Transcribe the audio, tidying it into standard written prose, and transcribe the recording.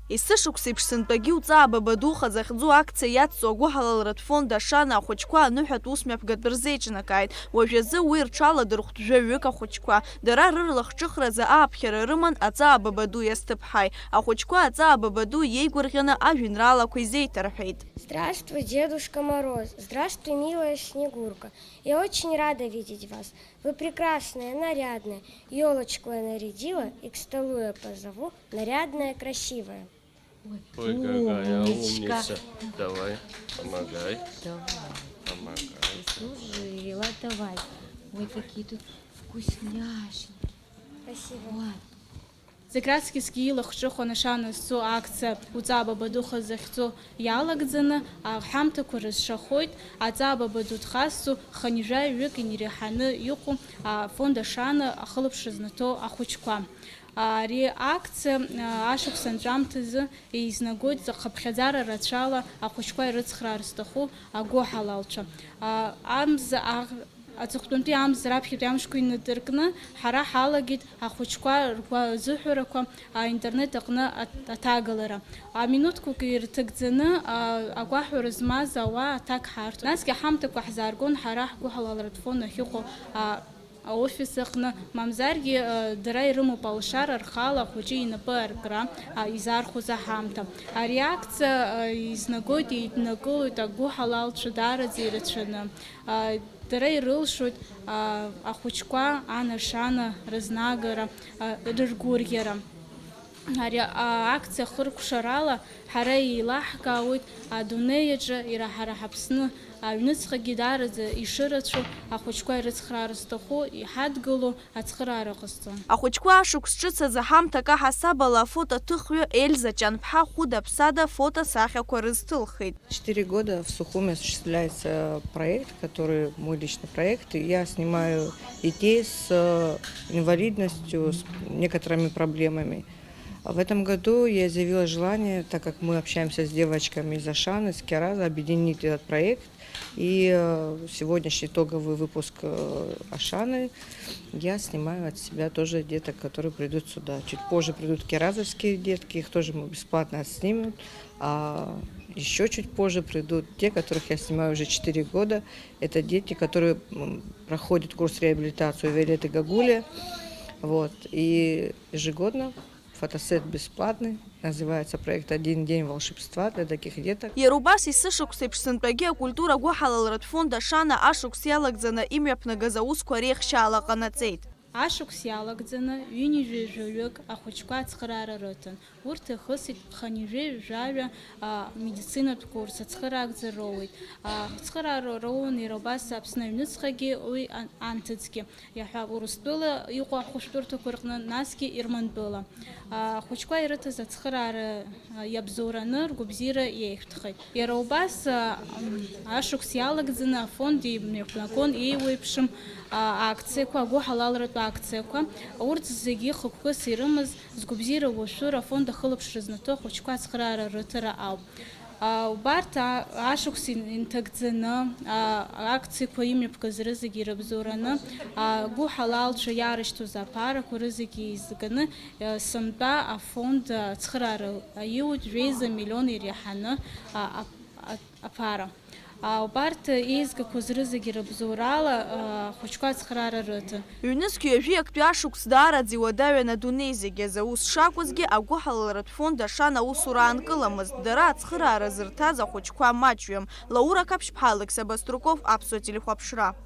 Исышықәсеиԥш сынтәагьы уҵаабаба духа захьӡу акциа иацҵо агәыҳалалратә фонд Ашана ахәыҷқәа аныҳәатә ус-мҩаԥгатә рзеиҿнакааит. Уажәазы уи рҽаладырхәт жәаҩык ахәыҷқәа. Дара рырлахҿыхразы ааԥхьара рыман аҵаабаба ду Иасҭыԥҳаи. Ахәыҷқәа аҵаабаба ду иеигәырӷьаны ажәеинраалақәа изеиҭарҳәеит. Здравствуй, Дедушка Мороз. Здравствуй, милая Снегурка. Я очень рада видеть вас. Вы прекрасная, нарядная. Елочку я нарядила и к столу я позову нарядная, красивая. Ой, какая умница. Давай, помогай. Давай. Помогай. Служила, давай. Ой, какие тут вкусняшки. Спасибо. Вот. Зеграцки илахҿыхуан Ашана зцу акциа уҵаабаба духа захьӡу иалагӡаны аҳамҭақәа рызшахоит аҵаабаба ду дхазҵо ханижәаҩык иреиҳаны иҟоу афонд Ашана ахылаԥшра знаҭоу ахәыҷқәа. Ари акциа ашықәс анҵәамҭазы еизнагоит хыԥхьаӡара рацәала ахәыҷқәа ирыцхраар зҭаху агәыҳалалцәа. Аҵыхәтәантәи амза раԥхьатәи амшқәа инадыркны ҳара ҳалагеит ахәыҷқәа ргәазыҳәарақәа аинтернет аҟны аҭагалара. Минуҭқәак ирҭагӡаны агәаҳәара змаз ауаа аҭак ҳарҭон. Насгьы аҳамҭақәа ҳзааргон ҳара ҳгәыҳалалратә фонд ахьыҟоу аофис аҟны, мамзаргьы дара ирымоуп алшара рхала ахәыҷы инапы аркра изаархәоз аҳамҭа. Ари акциа изнагоит, еиднакылоит агәыҳалалцәа даараӡа ирацәаны. Дара ирылшоит ахәыҷқәа ан-Ашана рызнагара, рыргәырӷьара. Ари акциа хыркәшарала ҳара еилаҳкаауеит адунеиаҿы ираҳара ҳаԥсны аҩныҵҟагьы даараӡа ишырацәоу ахәыҷқәа ирыцхраар зҭаху иҳадгылоу ацхыраара ҟазҵон. Ахәыҷқәа ашықәс ҿыц азы ҳамҭак аҳасабала афотоҭыхҩы Эльза Ҷанԥҳа Хәыда-ԥсада фотосахьақәа рызҭылхит. 4 года в Сухуми осуществляется проект, который мой личный проект. Я снимаю детей с инвалидностью, с некоторыми проблемами. В этом году я заявила желание, так как мы общаемся с девочками из Ашаны, с Кераза, объединить этот проект. И сегодняшний итоговый выпуск Ашаны я снимаю от себя тоже деток, которые придут сюда. Чуть позже придут керазовские детки, их тоже мы бесплатно снимем. А еще чуть позже придут те, которых я снимаю уже 4 года. Это дети, которые проходят курс реабилитации у Виолетты Гагули. Вот. И ежегодно фотосет бесплатный. Называется проект «Один день волшебства» для таких деток. Иарубас исышықәсеиԥш сынтәагьы акультура агәыҳалалратә фонд Ашана ашықәс иалагӡаны имҩаԥнагаз аусқәа реихшьаала ҟанаҵеит. Ашықәс иалагӡаны ҩынҩажәаҩык ахәыҷқәа ацхыраара рыҭан. Урҭ ихысит ханижәаҩ-жәаҩа медицинатә курс ацхыраагӡа роуеит. Ацхыраара роуан иара убас Аԥсны аҩныҵҟагьы уи анҭыҵгьы. Иаҳәа Урыстәыла иҟоу ахәышәтәырҭақәа рҟны, насгьы Ермантәыла. Ахәыҷқәа ирыҭаз ацхыраара иабзоураны ргәабзиара иеиҳәҭхеит. Иара убас ашықәс иалагӡаны афонд имҩаԥнагон еиуеиԥшым акциақәа, агәыҳалалратә акциақәа. Урҭ зегьы хықәкыс ирымаз згәабзиара уашәыр афонд ахылаԥшра знаҭо ахәыҷқәа ацхыраара рыҭара ауп. Убарҭ ашықәс инҭагӡаны акциақәа имҩаԥгаз рызегьы ирыбзоураны агәыҳалалцәа иаарышьҭыз аԥарақәа рызегьы еизганы сынтәа афонд ацхыраара аиуит 1 миллион иреиҳаны аԥара. Убарҭ еизгақәаз рызегьы рыбзоурала ахәыҷқәа ацхыраара рыҭан. Ҩнызқьҩ ажәи актәи ашықәс даараӡа иуадаҩын адунеи зегьы азы. Ус шакәызгьы агәыҳалалратә фонд Ашана аусура аанкыламызт. Дара ацхыраара зырҭаз ахәыҷқәа маҷҩым. Лаура Каԥшьԥҳа, Алексей Баструков, Аԥсуа телехәаԥшра.